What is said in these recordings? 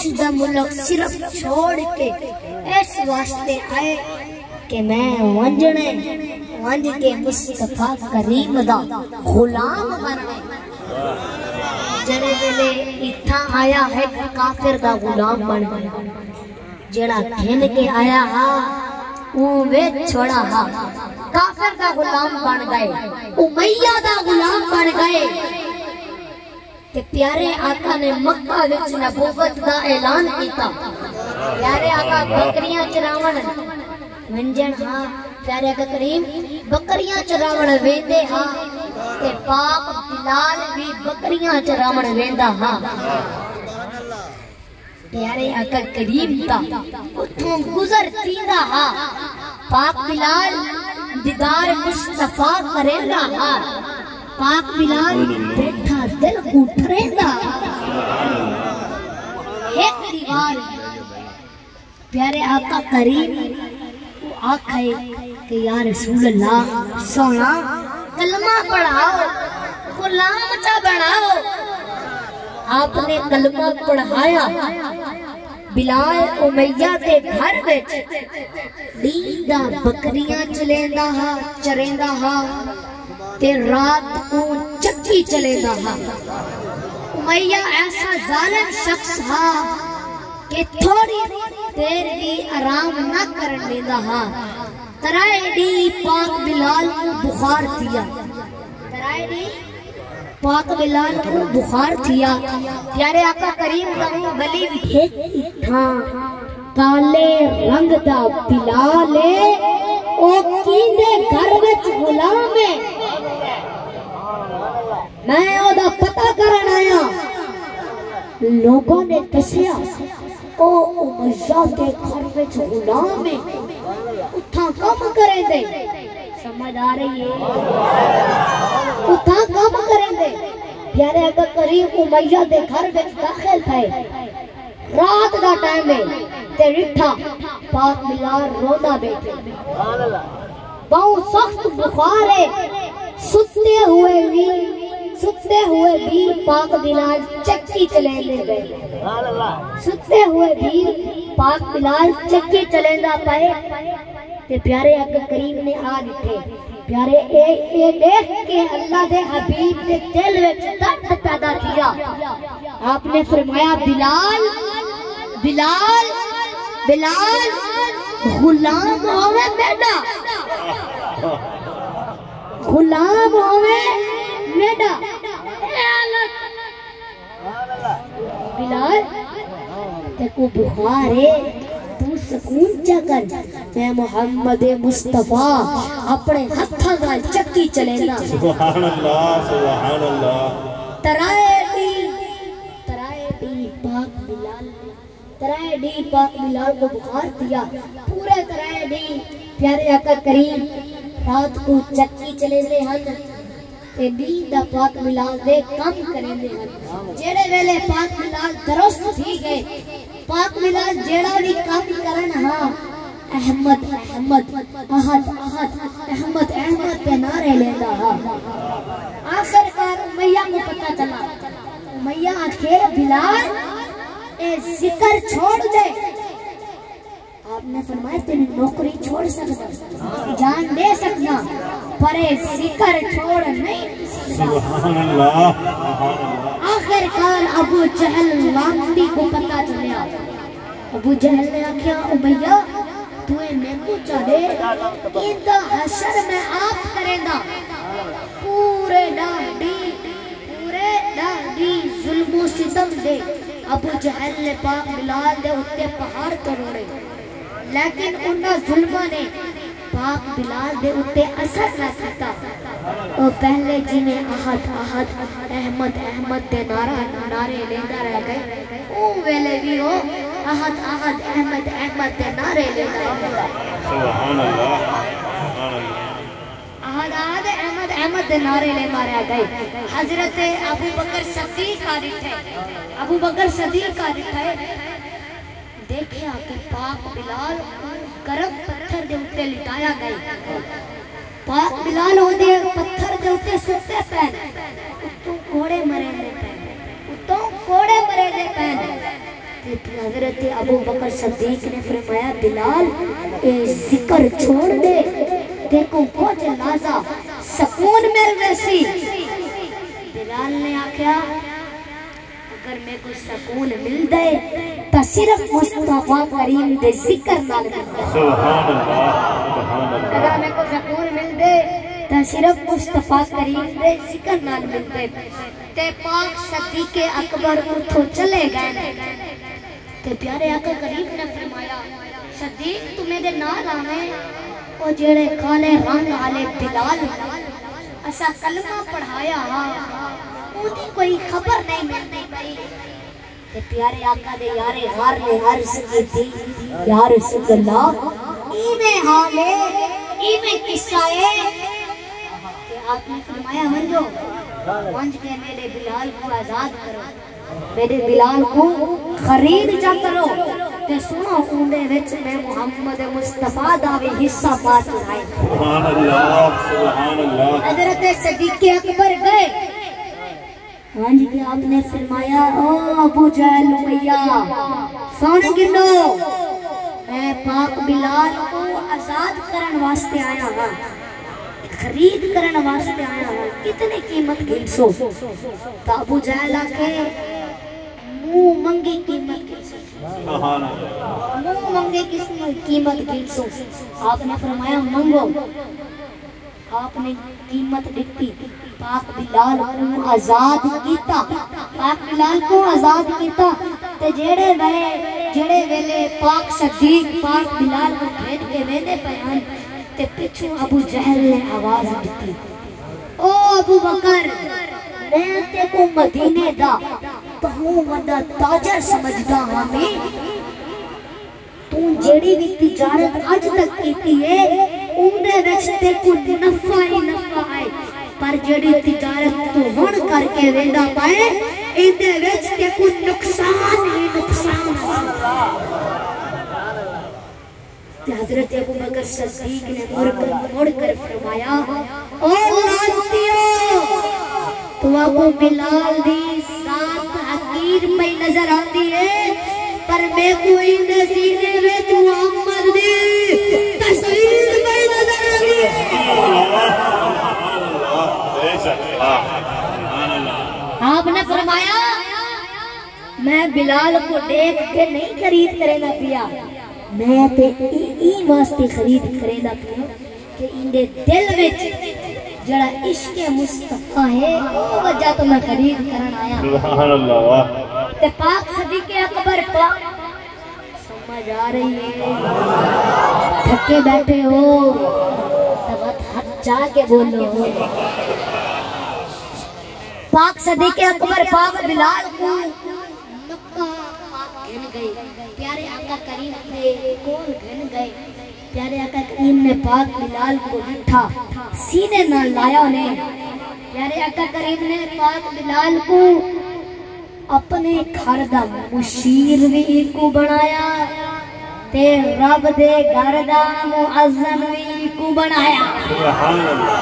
کچھ دا ملک صرف چھوڑ کے اس واسطے آئے کہ میں ونج کے مصطفیٰ کریم دا غلام بنے جڑے ویلے اتھا آیا ہے کافر دا غلام بن گیا جڑا گھن کے آیا ہا اوے چھوڑا ہا کافر دا غلام بن گئے امیہ دا غلام بن گئے کہ پیارے آقا نے مکہ وچ نبوت دا اعلان کیتا پیارے آقا بکریاں چراون ونجن ہاں پیارے آقا کریم بکریاں چراون ویندے ہاں تے پاک بلال بھی بکریاں چراون ویندا ہاں پیارے آقا کریم تا اتھوں گزر تیندا ہاں پاک بلال دیدار مصطفیٰ کریندا ہاں پاک بلال بیٹھا دل اٹھریندا ایک دیوار پیارے آقا کریم آکھے کہ یا رسول اللہ سونا کلمہ پڑھاؤ غلام چا بناؤ آپ نے کلمہ پڑھایا بلال امیہ کے گھر وچ دیدہ بکریاں چلیندا ہا چریندا ہا تے رات کو چکی چلیندا ہا امیہ ایسا ظالم شخص ہا کہ تھوڑی دیر بھی آرام نہ کرن دیندا ہا ترائے دی پاک بلال کو بخار تھیا ترائے دی پاک بلال کو بخار تھیا پیارے آقا کریم کا ولی بھیج تھا کالے رنگ دا بلال او کیندے گھر وچ غلام ہے میں او دا پتہ کرن آیا لوگوں نے دسیا او امیہ کے گھر وچ غلام ہے اتھا کام کریں دے سمجھ آ رہی ہے اتھا کام کریں دے پیارے آقا کریم امیہ دے گھر وچ داخل تھے رات دا ٹائم ہے تے رٹھا پاک بلال رونا بیٹھے باؤں سخت بخار ہے ستے ہوئے بھی پاک بلال چکی چلیں دے گئے ستے ہوئے بھی پاک بلال چکی چلیں دا پائے تے پیارے آقا کریم نے آج اٹھے پیارے اے دیکھ کے اللہ دے حبیب دے دل وچ درد پیدا کیا آپ نے فرمایا بلال بلال بلال غلام ہوئے بیٹا غلام ہوئے بیٹا بلال تے کو بخار ہے تو سکون چکر میں محمد مصطفیٰ اپنے ہتھاں نال چکی چلینا سبحان اللہ سبحان اللہ ترائے ڈی پاک بلال کو بخار دیا پورے ترائے ڈی پیارے آقا کریم رات کو چکی چلے دے ہن تے نیند دا پاک بلال دے کم کریں دے ہن جیڑے ویلے پاک بلال درست تھی گئے پاک بلال جیڑا بھی کام کرن ہاں احمد احمد احد احد احمد احمد پہ نعرے لیندہ ہاں آخر کار امیہ کو پتہ چلا امیہ آخر بلال اے ذکر چھوڑ دے آپ نے فرمایا تیری نوکری چھوڑ سکتا جان دے سکنا پر اے ذکر چھوڑ نہیں سبحان اللہ آخر کار ابو جہل لانتی کو پتہ چلیا ابو جہل نے آکھیا امیہ تو اے میں کو چاہے اندہ حشر میں آپ کریں دا پورے ڈاڑی ظلم و ستم دے ابو جہل نے پاک بلال دے اتے پہاڑ توڑے لیکن انہاں ظلمہ نے پاک بلال دے اتے اثر نہ کیتا اور پہلے جی میں احد احد احمد احمد دے نعرے لیندہ رہ گئے او ویلے بھی ہو احد احد احمد احمد دے نعرے لیندہ رہ گئے سبحان اللہ احد احد احمد احمد دے نعرے لیندہ رہ گئے حضرت ابو بکر صدیق آدھت ہے ابو بکر صدیق آدھت ہے دیکھے آکے پاک بلال گرم پتھر دے اتے لٹایا گئی پاک بلال ہو دے پتھر دے اتے سکتے پہن اتوں کوڑے مرے دے پہن حضرت ابو بکر صدیق نے فرمایا بلال اے ذکر چھوڑ دے دیکھو کچھ لازا سکون مل رسی. بلال نے آکھیا اگر میں کو سکون مل دے تو صرف مصطفیٰ کریم دے ذکر نال مل دے. سبحان اللہ سبحان اللہ. اگر میں کو سکون مل دے تو صرف مصطفیٰ کریم دے ذکر نال مل دے. تے پاک صدیق اکبر اٹھو چلے گئے تے پیارے آقا کریم نے فرمایا صدیق تو میرے نال آنے او جڑے کالے رنگ والے بلال اسا کلمہ پڑھایا اودی کوئی خبر نہیں ملتی پئی. تے پیارے آقا دے یارے غار نے عرض کی تھی یا رسول اللہ ایویں حال ہے ایویں قصہ ہے کہ آپ نے فرمایا ونجو ونج کے میرے بلال کو آزاد کرو میرے بلال کو خرید جا کرو تے سنو اوندے وچ میں محمد مصطفیٰ دا وی حصہ پا چڑھائے. سبحان اللہ سبحان اللہ. حضرت صدیق اکبر گئے ہاں جی آپ نے فرمایا او ابو جہل امیہ سن گنو میں پاک بلال کو آزاد کرن واسطے آیا ہاں خرید کرن واسطے آیا ہاں کتنی قیمت گنسو. تو ابو جہل کے منہ منگی قیمت گنسو سبحان اللہ. منہ منگے قیمت گنسو. آپ نے فرمایا منگو. آپ نے قیمت دیتی پاک بلال کو آزاد کیتا پاک بلال کو آزاد کیتا تے جڑے ویلے پاک صدیق پاک بلال کو بھیج کے ویندے پیان تے پچھو ابو جہل نے آواز دیتی او ابو بکر میں تے کو مدینے دا بہوں وڈا تاجر سمجھدا ہاں میں تو جیڑی بھی تجارت اج تک کیتی ہے اوندے وچ تے کو نفع ہی نفع ہے پر جیڑی تجارت تو ہن کر کے ویندا پائے ایندے وچ تے کو نقصان ہی نقصان ہے. حضرت ابو بکر صدیق نے مڑ کر فرمایا او لانتیو تو ابو بلال دی ذات حقیر پہ نظر آتی ہے پر میں کوئی نزینے میں تو محمد دی تصویر پہ نظر آتی ہے. آپ نے فرمایا میں بلال کو دیکھ کے نہیں خرید کرے نہ پیا میں تے این واسطے خرید کرے نہ پیا کہ اندے دل وچ جڑا عشق مصطفیٰ ہے وہ وجہ تو میں خرید کرن آیا. سبحان اللہ. تے پاک صدیق اکبر پاک سمجھ آ رہی ہے تھکے بیٹھے ہو تب ہاتھ جا کے بولو. پاک صدیق اکبر پاک بلال کو مکہ پاک گھن گئی. پیارے آقا کریم نے کون گھن گئے پیارے آقا کریم نے پاک بلال کو اٹھا سینے نہ لایا انہیں. پیارے آقا کریم نے پاک بلال کو اپنے گھر دا مشیر بھی کو بنایا تے رب دے گھر دا مؤذن بھی کو بنایا. سبحان اللہ.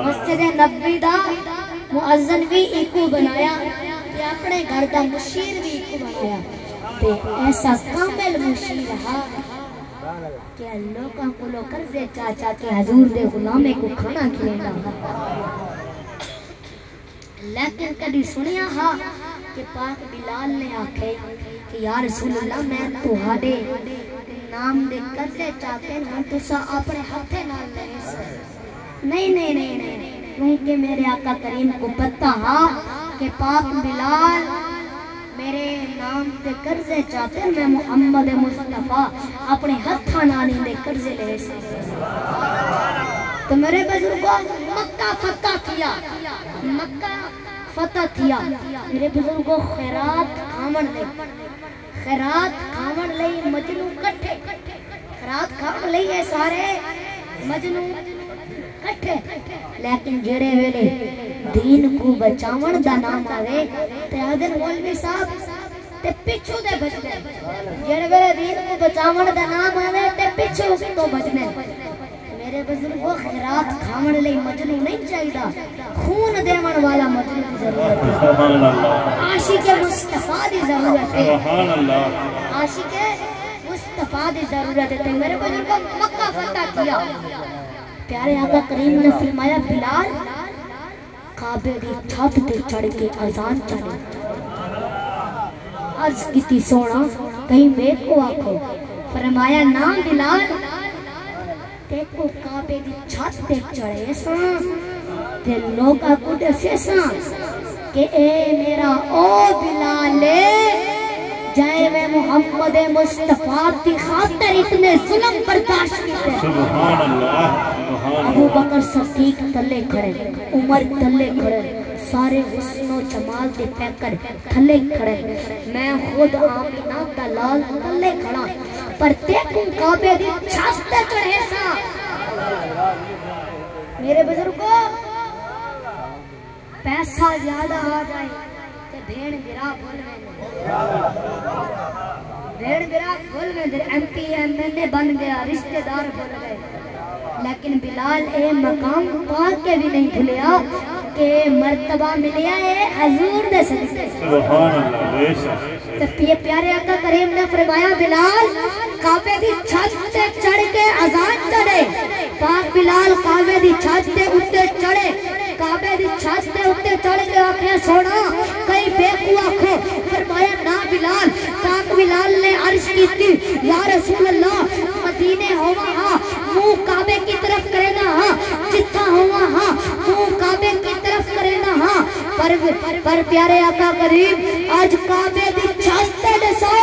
مسجد نبوی دا مؤذن بھی کو بنایا تے اپنے گھر دا مشیر بھی کو بنایا تے ایسا کامل مشیر رہا کہ لوگاں کو لو قرضے چاچا کے حضور دے غلامے کو کھانا کھلینا. لیکن کبھی سنیا ہاں کہ پاک بلال نے آکھے کہ یا رسول اللہ میں تہاڈے نام دے قرضے چاہتے ہیں تو سا اپنے ہتھے نال لے نہیں کیونکہ میرے آقا کریم کو پتہ ہاں کہ پاک بلال میرے نام تے قرضے چاہتے ہیں میں محمد مصطفیٰ اپنے ہتھاں نال دے قرضے لے سکتے. تو میرے بزرگوں مکہ فتح کیا میرے بزرگوں خیرات کھاون لئی مجنو کٹھے خیرات کھاون لئی ہے سارے مجنو کٹھے. لیکن جڑے ویلے دین کو بچاون دا نام آوے تے آدن مولوی صاحب تے پچھو دے بچنے جڑے ویلے دین کو بچاون دا نام آوے تے پچھو تو بچنے. میرے بزرگوں خیرات کھاون لئی مجنو نہیں چاہیدا، خون دیون والا مجنو کی ضرورت ہے۔ سبحان اللہ عاشق مصطفیٰ دی ضرورت ہے، سبحان اللہ عاشق مصطفیٰ دی ضرورت ہے۔ تو میرے بزرگوں مکہ فتح کیا، پیارے آقا کریم نے فرمایا بلال کعبے دی چھت تے چڑھ کے اذان چڑھے، عرض کیتی سونا کہیں میرے کو آکھو، فرمایا نا بلال دیکھو کعبے دی چھت تے چڑھے ساں تے لوگا کو دسے ساں کہ اے میرا او بلال جائے میں محمد مصطفیٰ کی خاطر اتنے ظلم برداشت کیتے۔ سبحان اللہ ابو بکر صدیق تلے کھڑے، عمر تلے کھڑے، سارے حسن و جمال دے پیکر تھلے کھڑے، میں خود آمینہ دلال تلے کھڑا، پر دیکھوں کعبے دی چھت تے چڑھے سا۔ میرے بزرگوں پیسہ زیادہ آ جائے تے بھیڑ گرا بول بھیڑ گرا بول میں ایم پی ایم این اے بن گیا، رشتہ دار بول گئے، لیکن بلال اے مقام پا کے بھی نہیں بھولیا کہ مرتبہ ملیا ہے حضور دے صدقے۔ سبحان اللہ بے شک تو پیارے آقا کریم نے فرمایا بلال کعبے دی چھت تے چڑھ کے اذان چڑھے، پاک بلال کعبے دی چھت تے اٹھے چڑھے، کعبے دی چھت تے اٹھے چڑھ کے آنکھیں سونا کئی بے کو آنکھو، فرمایا نا بلال، پاک بلال نے عرض کی تھی یا رسول اللہ مدینے ہوا ہاں منہ کعبے کی طرف کرے نا ہاں، جتھا ہوا ہاں منہ کعبے کی طرف کرے نا ہاں، پر پیارے آقا کریم آج کعبے دی چھت تے دسو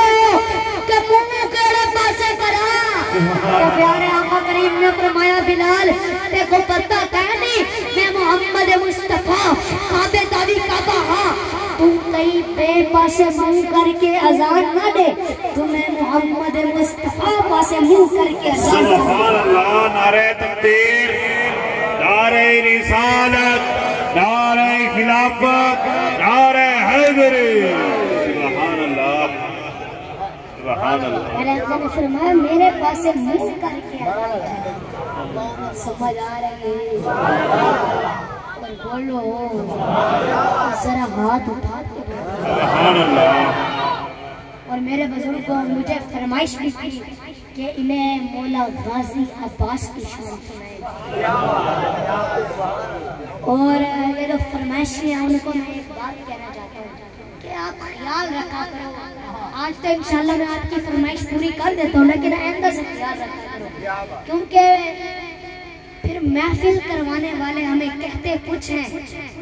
کہ منہ کیڑے پاسے کرا۔ تو پیارے آقا کریم نے فرمایا بلال دیکھو پتہ کہنی میں محمد مصطفیٰ کعبے داوی کعبہ ہاں، تم کئی بے پاسے منہ کر کے اذان نہ دے، تمہیں محمد مصطفیٰ پاسے منہ کر کے اذان دے۔ سبحان اللہ نعرہ تکبیر، نعرہ رسالت، نعرہ خلافت، نعرہ حیدری، سبحان اللہ سبحان اللہ۔ میرے آقا نے فرمایا میرے پاسے منہ کر کے اذان دے، سمجھ آ رہی ہے اور بولو ذرا ہاتھ اٹھا کے سبحان اللہ۔ اور میرے بزرگوں مجھے فرمائش بھی کی کہ انہیں مولا غازی عباس کی شان سنائے، اور یہ جو فرمائشی ہیں ان کو میں ایک بات کہنا چاہتا ہوں کہ آپ خیال رکھا کرو، آج تو انشاءاللہ میں آپ کی فرمائش پوری کر دیتا ہوں لیکن آئندہ سے خیال رکھا کرو، کیونکہ پھر محفل کروانے والے ہمیں کہتے کچھ ہیں،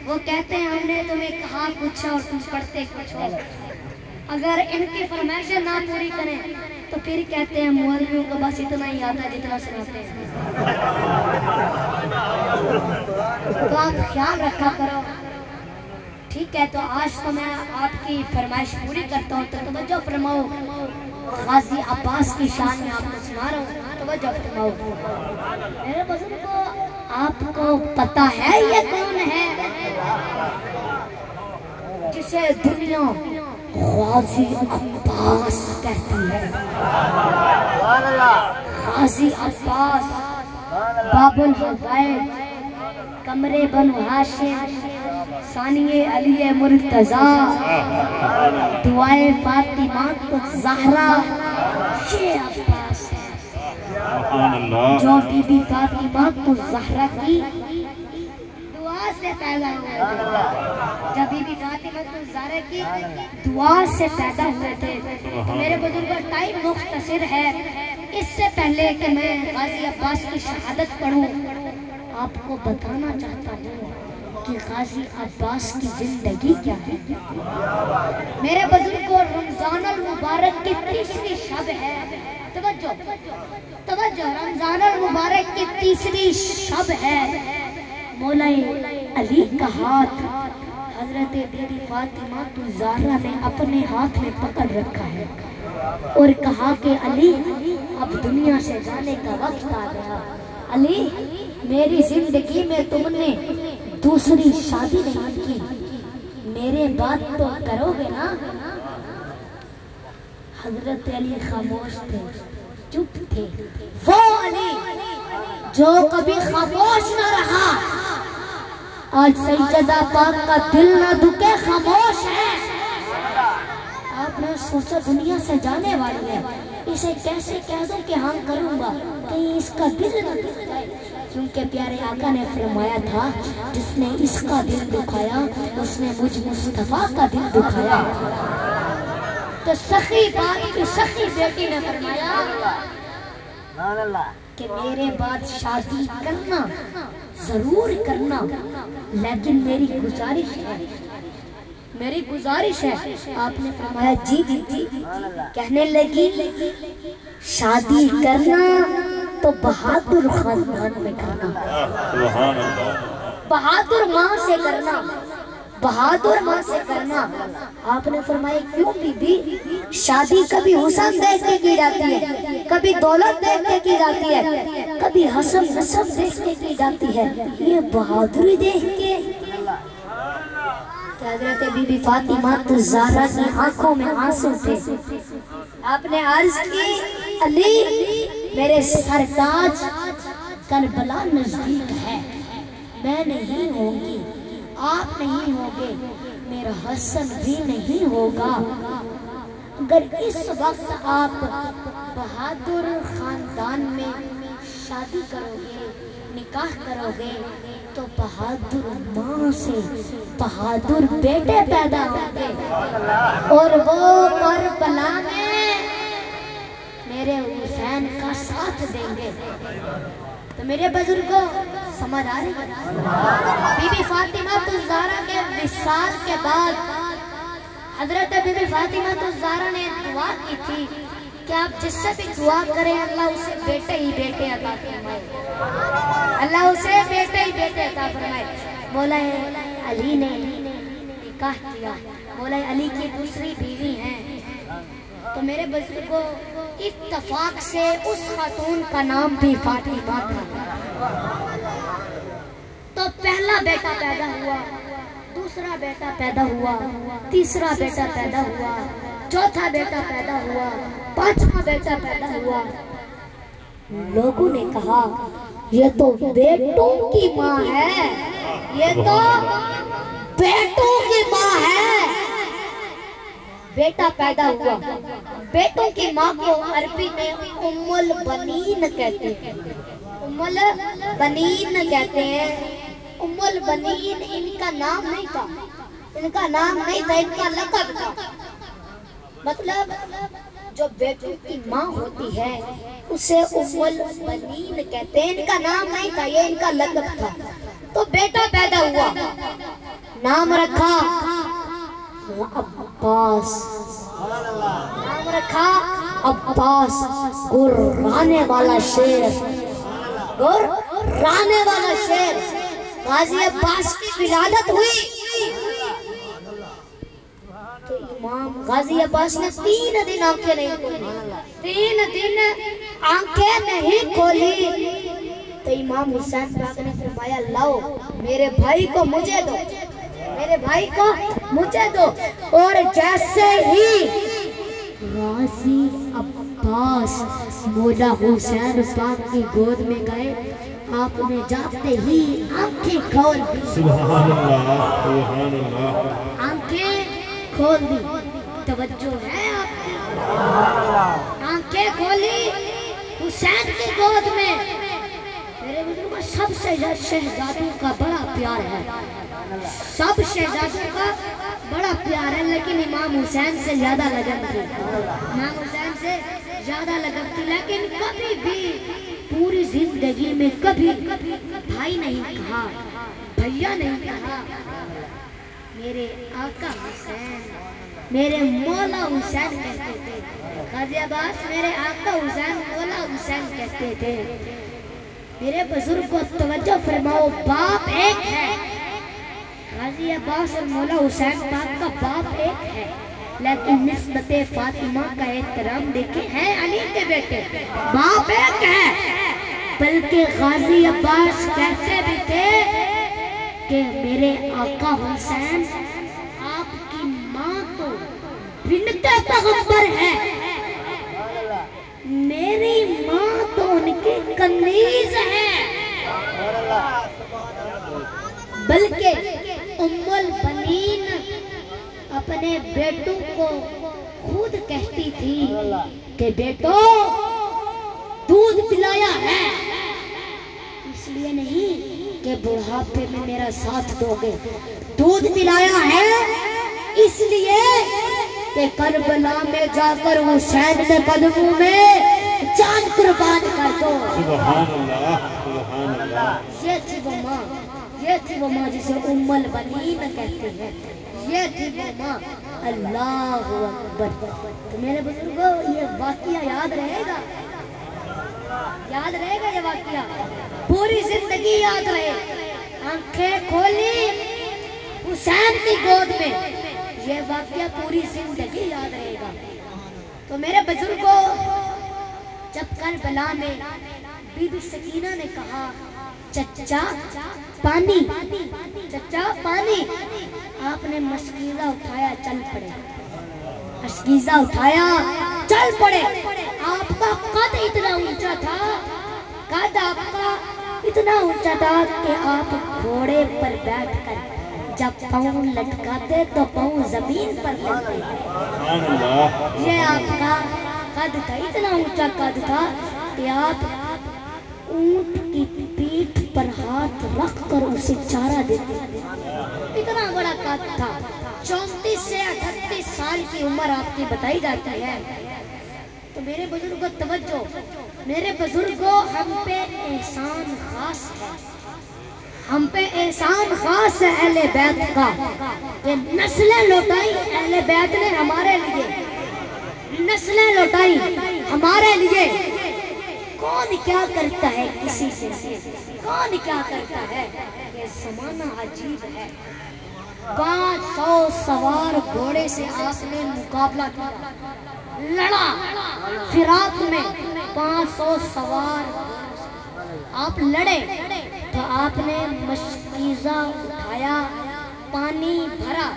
وہ کہتے ہیں ہم نے تمہیں کہا کچھ اور تم پڑھتے کچھ ہو، اگر ان کی فرمائشیں نہ پوری کریں تو پھر کہتے ہیں مولویوں کو بس اتنا ہی آتا ہے جتنا سناتے ہیں۔ تو آپ خیال رکھا کرو، ٹھیک ہے؟ تو آج تو میں آپ کی فرمائش پوری کرتا ہوں، تو توجہ فرماؤ، غازی عباس کی شان میں آپ کو سنا رہا ہوں، توجہ فرماؤ۔ میرے بزرگوں آپ کو پتہ ہے یہ کون ہے جسے دنیا غازی عباس کہتی ہے؟ غازی عباس باب الحقائق، کمرے بنو ہاشم، ثانی علی مرتضیٰ، دعائے فاطمہ الزہرا، یہ عباس ہے جو بی بی فاطمہ الزہرا کی دعا سے پیدا ہوئے تھے، جب بی بی فاطمہ الزہرا کی دعا سے پیدا ہوئے تھے۔ میرے بزرگوں ٹائم مختصر ہے، اس سے پہلے کہ میں غازی عباس کی شہادت پڑھوں آپ کو بتانا چاہتا ہوں کہ غازی عباس کی زندگی کیا ہے۔ میرے بزرگوں رمضان المبارک کی تیسری شب ہے، توجہ توجہ، رمضان المبارک کی تیسری شب ہے، مولا علی کا ہاتھ حضرت بی بی فاطمہ الزہرا نے اپنے ہاتھ میں پکڑ رکھا ہے اور کہا کہ علی اب دنیا سے جانے کا وقت آ گیا، علی میری زندگی میں تم نے دوسری شادی نہیں کی، میرے بات تو کرو گے نا؟ حضرت علی خاموش تھے، چپ تھے، وہ علی جو کبھی خاموش نہ رہا، آج سیدہ پاک کا دل نہ دکے خاموش ہے۔ آپ نے سوچا دنیا سے جانے والی ہے، اسے کیسے کہہ دوں کہ ہاں کروں گا، کہیں اس کا دل نہ دکھائے، کیونکہ پیارے آقا نے فرمایا تھا جس نے اس کا دل دکھایا اس نے مجھ مصطفیٰ کا دل دکھایا۔ تو سخی باپ کی سخی بیٹی نے فرمایا کہ میرے بعد شادی کرنا ضرور کرنا، لیکن میری گزارش ہے۔ آپ نے فرمایا جی جی جی۔ کہنے لگی شادی کرنا تو بہادر خاندان میں کرنا، بہادر ماں سے کرنا، بہادر ماں سے کرنا۔ آپ نے فرمایا کیوں بی بی؟ شادی کبھی حسن دیکھ کے کی جاتی ہے، کبھی دولت دیکھ کے کی جاتی ہے، کبھی حسب نسب دیکھ کے کی جاتی ہے، یہ بہادری دیکھ کے۔ حضرت بی بی فاطمہ الزہرا کی آنکھوں میں آنسو تھے۔ آپ نے عرض کی علی میرے سرتاج کربلا نزدیک ہے، میں نہیں ہوں گی، آپ نہیں ہوگے، میرا حسن بھی نہیں ہوگا۔ اگر اس وقت آپ بہادر خاندان میں شادی کرو گے، نکاح کرو گے، تو بہادر ماں سے بہادر بیٹے پیدا ہوں گے، اور وہ کربلا میں میرے حسین کا ساتھ دیں گے۔ تو میرے بزرگوں سمجھ آ رہی ہے؟ بی بی فاطمہ الزہرا کے وصال کے بعد حضرت بی بی فاطمہ الزہرا نے دعا کی تھی کہ آپ جس سے بھی دعا کریں اللہ اسے بیٹے ہی بیٹے عطا فرمائے، اللہ اسے بیٹے ہی بیٹے عطا فرمائے۔ مولا علی نے نکاح کیا، مولا علی کی دوسری بیوی ہیں۔ تو میرے بزرگوں اتفاق سے اس خاتون کا نام بھی فاطمہ تھا۔ تو پہلا بیٹا پیدا ہوا، دوسرا بیٹا پیدا ہوا، تیسرا بیٹا پیدا ہوا، چوتھا بیٹا پیدا ہوا، پانچواں بیٹا پیدا ہوا۔ لوگوں نے کہا یہ تو بیٹوں کی ماں ہے، یہ تو بیٹوں کی ماں ہے۔ بیٹا پیدا ہوا، بیٹوں کی ماں کو عربی میں ام البنین کہتے ہیں، ام البنین کہتے ہیں۔ ام البنین ان کا نام نہیں تھا، ان کا نام نہیں تھا، ان کا لقب تھا۔ مطلب جو بیٹوں کی ماں ہوتی ہے اسے ام البنین کہتے ہیں، ان کا نام نہیں تھا، یہ ان کا لقب تھا۔ تو بیٹا پیدا ہوا، نام رکھا عباس، نام رکھا عباس، گرانے والا شیر، گرانے والا شیر۔ غازی عباس کی ولادت ہوئی تو امام غازی عباس نے 3 دن آنکھیں نہیں کھولی، 3 دن آنکھیں نہیں کھولی۔ تو امام حسین پاک نے فرمایا لاؤ میرے بھائی کو مجھے دو، میرے بھائی کو مجھے دو۔ اور جیسے ہی غازی عباس مولا حسین پاک کی گود میں گئے، آپ نے جاتے ہی آنکھیں کھول دی، سبحان اللہ سبحان اللہ، آنکھیں کھول دی۔ توجہ ہے آپ کی؟ آنکھیں کھولی حسین کی گود میں۔ میرے بزرگوں سب سے شہزادوں کا بڑا پیار ہے، سب شہزادوں کا بڑا پیار ہے، لیکن امام حسین سے زیادہ لگن تھی، امام حسین سے زیادہ لگن تھی۔ لیکن کبھی بھی پوری زندگی میں کبھی بھائی نہیں کہا، بھیا نہیں کہا، میرے آقا حسین، میرے مولا حسین کہتے تھے۔ غازی عباس میرے آقا حسین مولا حسین کہتے تھے۔ میرے بزرگ کو توجہ فرماؤ، باپ ایک ہے، غازی عباس اور مولا حسین پاک کا باپ ایک ہے، لیکن نسبت فاطمہ کا احترام دیکھیں ہے علی کے بیٹے، باپ ایک ہے۔ بلکہ غازی عباس کہتے بھی تھے کہ میرے آقا حسین آپ کی ماں تو بنت پیغمبر ہے، میری ماں تو ان کی کنیز تھی کہ بیٹو دودھ پلایا ہے اس لیے نہیں کہ بڑھاپے میں میرا ساتھ دو گے، دودھ پلایا ہے اس لیے کہ کربلا میں جا کر حسین کے قدموں میں جان قربان کر دو۔ سبحان اللہ سبحان اللہ۔ یہ تھی وہ ماں جسے ام البنین کہتے ہیں، یہ تھی وہ ماں۔ اللہ اکبر۔ تو میرے بزرگوں یہ واقعہ یاد رہے گا، یاد رہے گا یہ واقعہ، پوری زندگی یاد رہے۔ آنکھیں کھولی حسین کی گود میں، یہ واقعہ پوری زندگی یاد رہے گا۔ تو میرے بزرگوں جب کربلا میں بی بی سکینہ نے کہا چچا پانی، چچا پانی، آپ نے مشکیزہ اٹھایا چل پڑے، مشکیزہ اٹھایا چل پڑے۔ آپ کا قد اتنا اونچا تھا، قد آپ کا اتنا اونچا تھا کہ آپ گھوڑے پر بیٹھ کر جب پاؤں لٹکاتے تو پاؤں زمین پر لگتے۔ یہ آپ کا قد تھا، اتنا اونچا قد تھا کہ آپ اونٹ کی پیٹھ پر ہاتھ رکھ کر اسے چارہ دیتے، اتنا بڑا قد تھا۔ 34 سے 38 سال کی عمر آپ کی بتائی جاتی ہے۔ تو میرے بزرگوں توجہ، میرے بزرگوں ہم پہ احسان خاص ہے، ہم پہ احسان خاص ہے اہل بیت کا کہ نسلیں لوٹائی اہل بیت نے ہمارے لیے، نسلیں لوٹائی ہمارے لیے۔ کون کیا کرتا ہے کسی سے، کون کیا کرتا ہے، یہ زمانہ عجیب ہے۔ 500 سوار گھوڑے سے آپ نے مقابلہ کیا، لڑا فراق میں، 500 سوار آپ لڑے تو آپ نے مشکیزہ اٹھایا، پانی بھرا،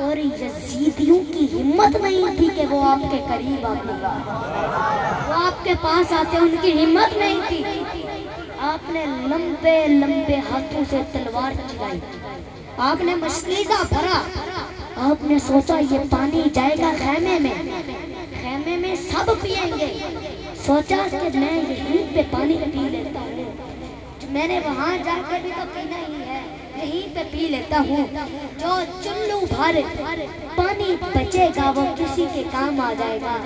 اور یزیدیوں کی ہمت نہیں تھی کہ وہ آپ کے قریب آتے، وہ آپ کے پاس آتے، ان کی ہمت نہیں تھی۔ آپ نے لمبے لمبے ہاتھوں سے تلوار چلائی، آپ نے مشکیزہ بھرا، آپ نے سوچا یہ پانی جائے گا خیمے میں، خیمے میں سب پیئیں گے۔ سوچا کہ میں یہیں پہ پانی پی لیتا ہوں، میں نے وہاں جا کے بھی تو پینا ہی ہے، یہیں پہ پی لیتا ہوں، جو چلو بھر پانی بچے گا وہ کسی کے کام آ جائے گا۔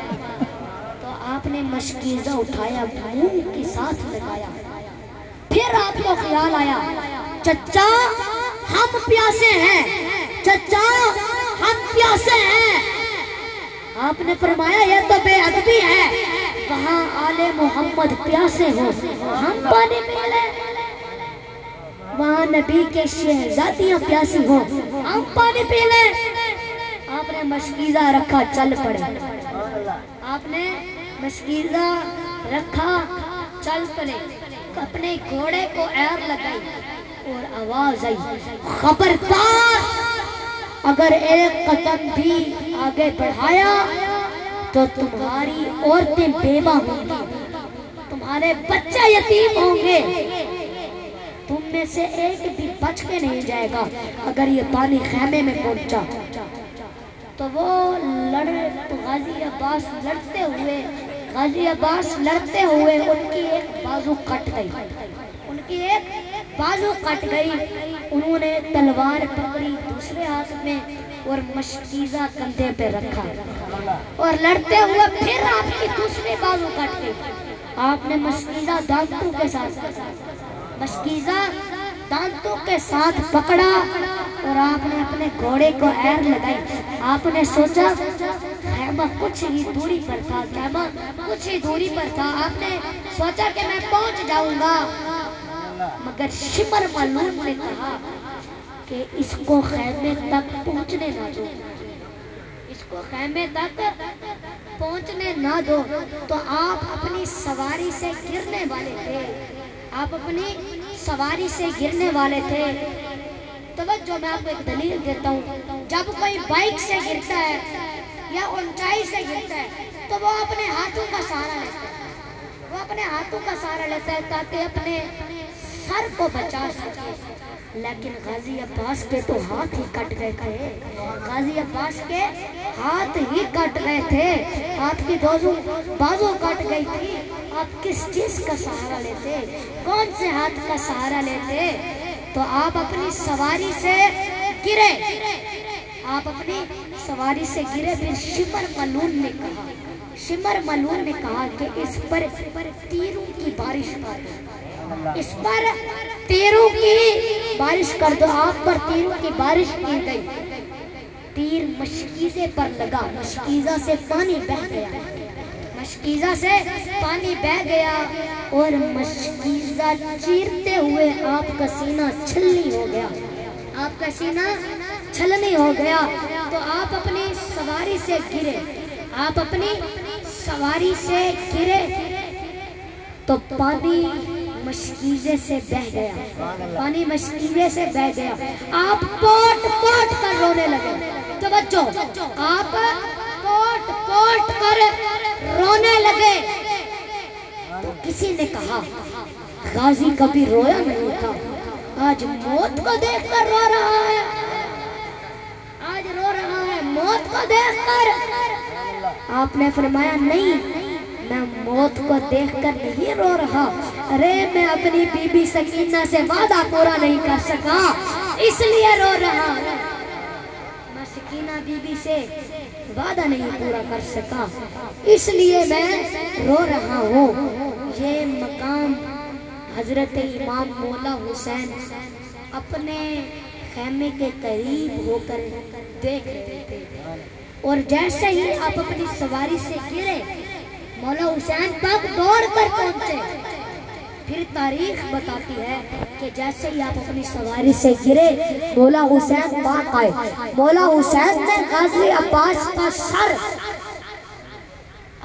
تو آپ نے مشکیزہ اٹھایا، منہ کے ساتھ لگایا، پھر آپ کو خیال آیا چچا ہم پیاسے ہیں، چچا ہم پیاسے ہیں۔ آپ نے فرمایا یہ تو بے ادبی ہے، وہاں آل محمد پیاسے ہو ہم پانی پی لیں، وہاں نبی کے شہزادیاں پیاسی ہو ہم پانی پی لیں۔ آپ نے مشکیزہ رکھا، چل پڑے، آپ نے مشکیزہ رکھا، چل پڑے، اپنے گھوڑے کو عیر لگائی اور آواز آئی خبردار اگر ایک قدم بھی آگے بڑھایا تو تمہاری عورتیں بیوہ ہوں گی، تمہارے بچے یتیم ہوں گے، تم میں سے ایک بھی بچ کے نہیں جائے گا اگر یہ پانی خیمے میں پہنچا۔ تو وہ غازی عباس لڑتے ہوئے ان کی ایک بازو کٹ گئی، ان کی ایک بازو کٹ گئی، انہوں نے تلوار پکڑی دوسرے ہاتھ میں اور مشکیزہ کندھے پہ رکھا اور لڑتے ہوئے پھر آپ کی دوسری بازو کٹ گئی۔ آپ نے مشکیزہ دانتوں کے ساتھ پکڑا اور آپ نے اپنے گھوڑے کو عیر لگائی۔ آپ نے سوچا خیمہ کچھ ہی دوری پر تھا، آپ نے سوچا کہ میں پہنچ جاؤں گا، مگر شمر ملعون نے کہا کہ اس کو خیمے تک پہنچنے نہ دو، اس کو خیمے تک پہنچنے نہ دو۔ تو آپ اپنی سواری سے گرنے والے تھے، آپ اپنی سواری سے گرنے والے تھے۔ توجہ، میں آپ کو ایک دلیل دیتا ہوں، جب کوئی بائک سے گرتا ہے یا اونچائی سے گرتا ہے تو وہ اپنے ہاتھوں کا سہارا لیتا ہے، وہ اپنے ہاتھوں کا سہارا لیتا ہے تاکہ اپنے سر کو بچا سکے۔ لیکن غازی عباس کے تو ہاتھ ہی کٹ گئے تھے، غازی عباس کے ہاتھ ہی کٹ گئے تھے، آپ کی بازو کٹ گئی تھی، آپ کس چیز کا سہارا لیتے؟ کون سے ہاتھ کا سہارا لیتے؟ تو آپ اپنی سواری سے گرے، آپ اپنی سواری سے گرے۔ پھر شمر ملعون نے کہا کہ اس پر تیروں کی بارش کر دو، اس پر تیروں کی بارش کر دو۔ آپ پر تیروں کی بارش کی گئی، تیر مشکیزے پر لگا، مشکیزہ سے پانی بہہ گیا، مشکیزہ سے پانی بہہ گیا اور مشکیزہ چیرتے ہوئے آپ کا سینہ چھلنی ہو گیا، آپ کا سینہ چھلنی ہو گیا۔ تو آپ اپنی سواری سے گرے، آپ اپنی سواری سے گرے تو پانی مشکیزے سے بہہ گیا، پانی مشکیزے سے بہہ گیا۔ آپ پوٹ پوٹ کر رونے لگے، توجہ، آپ پوٹ پوٹ کر رونے لگے۔ تو کسی نے کہا غازی کبھی رویا نہیں تھا، آج موت کو دیکھ کر رو رہا ہے، آج رو رہا ہے موت کو دیکھ کر۔ آپ نے فرمایا نہیں، میں موت کو دیکھ کر نہیں رو رہا، ارے میں اپنی بی بی سکینہ سے وعدہ پورا نہیں کر سکا اس لیے رو رہا ہوں، میں سکینہ بی بی سے وعدہ نہیں پورا کر سکا اس لیے میں رو رہا ہوں۔ یہ مقام حضرت امام مولا حسین اپنے خیمے کے قریب ہو کر دیکھ رہے تھے، اور جیسے ہی آپ اپنی سواری سے گرے مولا حسین پاک دوڑ کر پہنچے۔ پھر تاریخ بتاتی ہے کہ جیسے ہی آپ اپنی سواری سے گرے مولا حسین پاک آئے، مولا حسین نے غازی عباس کا سر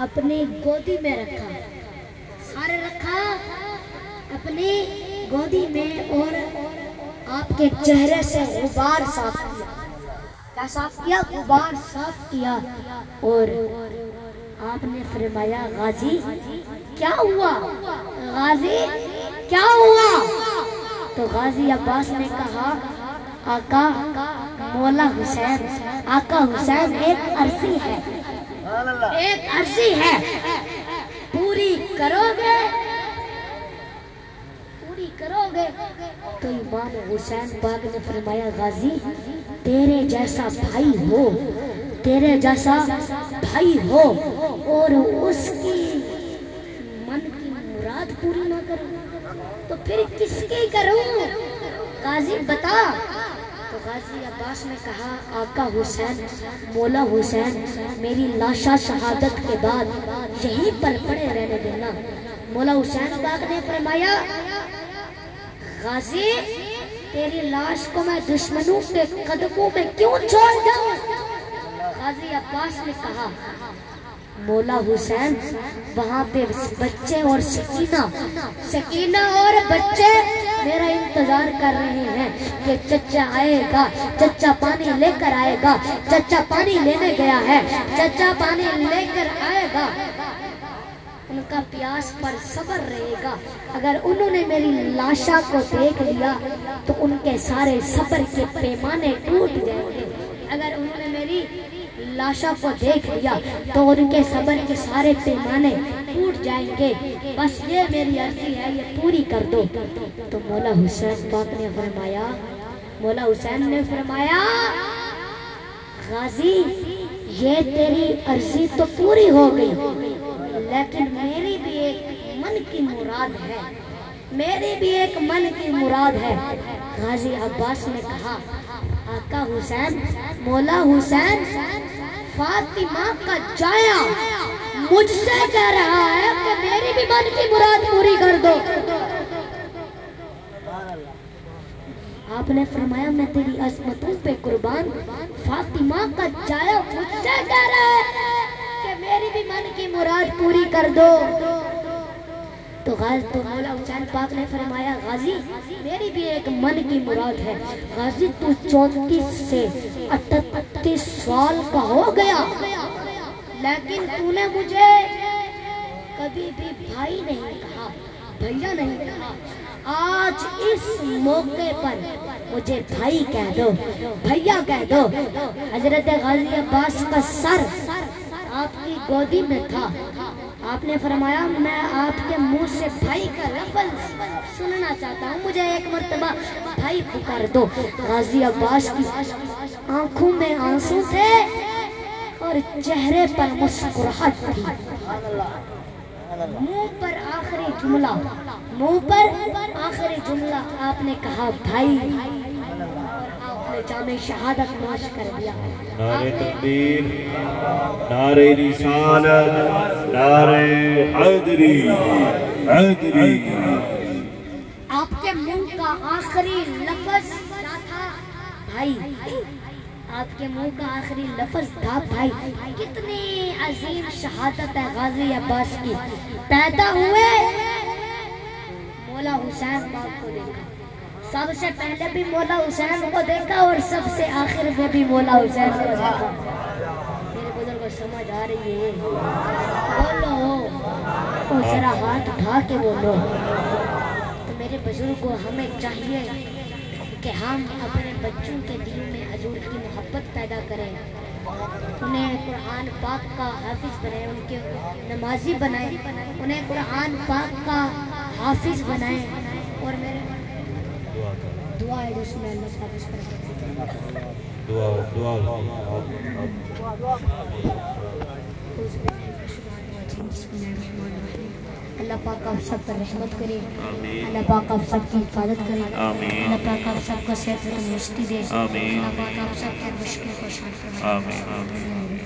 اپنی گودی میں رکھا، سر رکھا اپنی گودی میں، اور آپ کے چہرے سے غبار صاف کیا، کیا صاف کیا؟ غبار صاف کیا، اور آپ نے فرمایا غازی کیا ہوا؟ غازی کیا ہوا؟ تو غازی عباس نے کہا آقا مولا حسین، آقا حسین ایک عرضی ہے، ایک عرضی ہے، پوری کرو گے؟ پوری کرو گے؟ تو امام حسین پاک نے فرمایا غازی تیرے جیسا بھائی ہو، تیرے جیسا بھائی ہو اور اس کی من کی مراد پوری نہ کروں تو پھر کس کی کروں؟ غازی بتا۔ تو غازی عباس نے کہا آقا حسین، مولا حسین میری لاشا شہادت کے بعد یہیں پر پڑے رہنے دینا۔ مولا حسین پاک نے فرمایا غازی تیری لاش کو میں دشمنوں کے قدموں میں کیوں چھوڑ جاؤں؟ غازی عباس نے کہا مولا حسین وہاں پہ بچے اور سکینہ اور بچے میرا انتظار کر رہے ہیں کہ چچا آئے گا، چچا پانی لے کر آئے گا، چچا پانی لینے گیا ہے، چچا پانی لے کر آئے گا۔ ان کا پیاس پر صبر رہے گا، اگر انہوں نے میری لاشا کو دیکھ لیا تو ان کے سارے صبر کے پیمانے ٹوٹ جائیں گے، اگر انہوں نے میری لاشا کو دیکھ لیا تو ان کے صبر کے سارے پیمانے ٹوٹ جائیں گے، بس یہ میری عرضی ہے، یہ پوری کر دو۔ تو مولا حسین پاک نے فرمایا، مولا حسین نے فرمایا غازی یہ تیری عرضی تو پوری ہو گئی، لیکن میری بھی ایک من کی مراد ہے، میری بھی ایک من کی مراد ہے۔ غازی عباس نے کہا آقا حسین، مولا حسین فاطمہ کا جایا مجھ سے کہہ رہا ہے کہ میری بھی من کی مراد پوری کر دو۔ آپ نے فرمایا میں تیری عظمتوں پہ قربان، فاطمہ کا جایا مجھ سے کہہ رہا ہے کہ میری بھی من کی مراد پوری کر دو۔ تو مولا حسین پاک نے فرمایا غازی میری بھی ایک من کی مراد ہے، غازی تو 34 سے 38 سال کا ہو گیا لیکن تو نے مجھے کبھی بھی بھائی نہیں کہا، بھیا نہیں کہا، آج اس موقع پر مجھے بھائی کہہ دو، بھیا کہہ دو۔ حضرت غازی عباس کا سر آپ کی گودی میں تھا، آپ نے فرمایا میں آپ کے منہ سے بھائی کا لفظ سننا چاہتا ہوں، مجھے ایک مرتبہ بھائی پکار دو۔ غازی عباس کی آنکھوں میں آنسو تھے اور چہرے پر مسکراہٹ تھی، منہ پر آخری جملہ آپ نے کہا بھائی، اور آپ نے جامع شہادت نوش کر دیا۔ نعرہ تکبیر، نعرہ رسالت، نعرہ حیدری، آپ کے منہ کا آخری لفظ کیا تھا؟ بھائی۔ آپ کے منہ کا آخری لفظ تھا بھائی۔ کتنی عظیم شہادت ہے غازی عباس کی۔ پیدا ہوئے مولا حسین باپ کو دیکھا، سب سے پہلے بھی مولا حسین کو دیکھا اور سب سے آخر میں بھی مولا حسین کو دیکھا۔ میرے بزرگ کو سمجھ آ رہی ہے؟ بولو، ذرا ہاتھ اٹھا کے بولو۔ تو میرے بزرگوں ہمیں چاہیے کہ ہم اپنے بچوں کے دل میں حضور کی محبت پیدا کریں، انہیں قرآن پاک کا حافظ بنائیں، ان کے نمازی بنائیں، انہیں قرآن پاک کا حافظ بنائیں۔ اور میرے دعا ہے جس میں اللہ پاک اس پر اللہ پاک آپ سب پر رحمت کرے، اللہ پاک آپ سب کی حفاظت کرے، اللہ پاک آپ سب کو صحت و تندرستی دے، اللہ پاک آپ سب کی مشکل کو آسان فرمائے۔